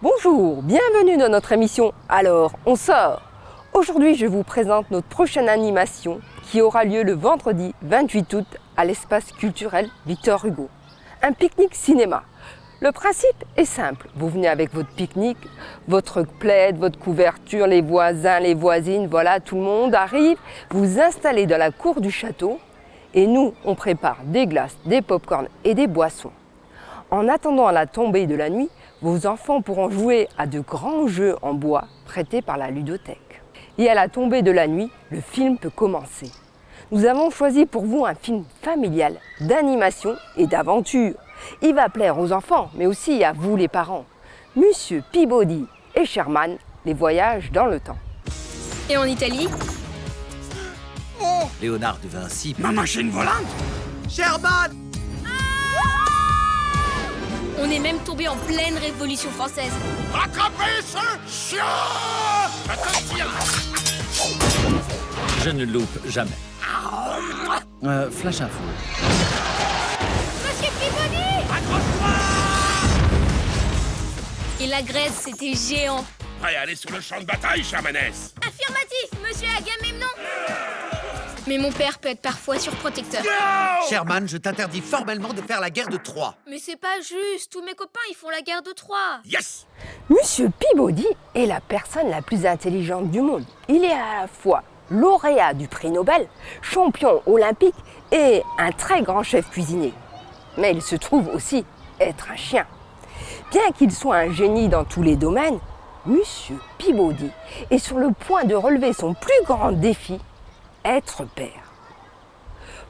Bonjour, bienvenue dans notre émission Alors, on sort. Aujourd'hui, je vous présente notre prochaine animation qui aura lieu le vendredi 28 août à l'espace culturel Victor Hugo. Un pique-nique cinéma. Le principe est simple. Vous venez avec votre pique-nique, votre plaid, votre couverture, les voisins, les voisines, voilà, tout le monde arrive. Vous vous installez dans la cour du château et nous, on prépare des glaces, des pop-corn et des boissons. En attendant la tombée de la nuit, vos enfants pourront jouer à de grands jeux en bois prêtés par la ludothèque. Et à la tombée de la nuit, le film peut commencer. Nous avons choisi pour vous un film familial, d'animation et d'aventure. Il va plaire aux enfants, mais aussi à vous les parents. Monsieur Peabody et Sherman, les voyages dans le temps. Et en Italie? Oh, Léonard de Vinci. Ma machine volante! Sherman! On est même tombé en pleine Révolution française. Rattrapez ce chien! Attention! Je ne loupe jamais. Flash info. Monsieur Peabody! Accroche-toi! Et la Grèce, c'était géant. Prêt à aller sur le champ de bataille, Chamanès? Affirmatif, monsieur Agamemnon. Mais mon père peut être parfois surprotecteur. Sherman, je t'interdis formellement de faire la guerre de Troie. Mais c'est pas juste, tous mes copains, ils font la guerre de Troie. Yes! Monsieur Peabody est la personne la plus intelligente du monde. Il est à la fois lauréat du prix Nobel, champion olympique et un très grand chef cuisinier. Mais il se trouve aussi être un chien. Bien qu'il soit un génie dans tous les domaines, Monsieur Peabody est sur le point de relever son plus grand défi, être père.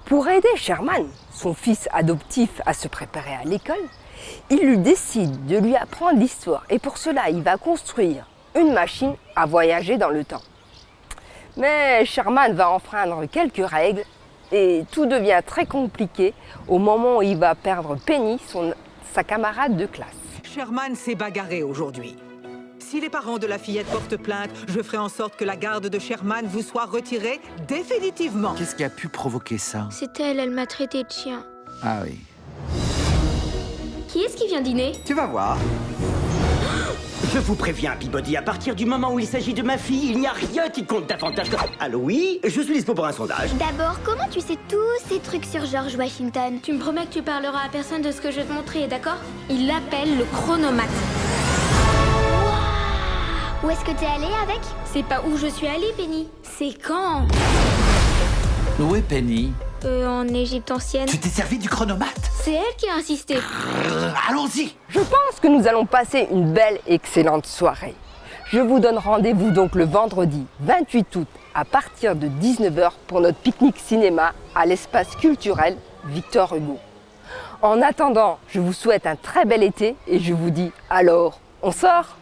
Pour aider Sherman, son fils adoptif, à se préparer à l'école, il lui décide de lui apprendre l'histoire et pour cela, il va construire une machine à voyager dans le temps. Mais Sherman va enfreindre quelques règles et tout devient très compliqué au moment où il va perdre Penny, sa camarade de classe. Sherman s'est bagarré aujourd'hui. Si les parents de la fillette portent plainte, je ferai en sorte que la garde de Sherman vous soit retirée définitivement. Qu'est-ce qui a pu provoquer ça? C'est elle m'a traité de chien. Ah oui. Qui est-ce qui vient dîner? Tu vas voir. Je vous préviens, Peabody, à partir du moment où il s'agit de ma fille, il n'y a rien qui compte davantage que... Allô, oui? Je suis dispo pour un sondage. D'abord, comment tu sais tous ces trucs sur George Washington? Tu me promets que tu parleras à personne de ce que je vais te montrer, d'accord? Il l'appelle le chronomètre. Où est-ce que t'es allé avec? C'est pas où je suis allée, Penny. C'est quand? Où est Penny? En Égypte ancienne. Tu t'es servi du chronomètre? C'est elle qui a insisté. Allons-y! Je pense que nous allons passer une belle et excellente soirée. Je vous donne rendez-vous donc le vendredi 28 août à partir de 19h pour notre pique-nique cinéma à l'espace culturel Victor Hugo. En attendant, je vous souhaite un très bel été et je vous dis alors, on sort!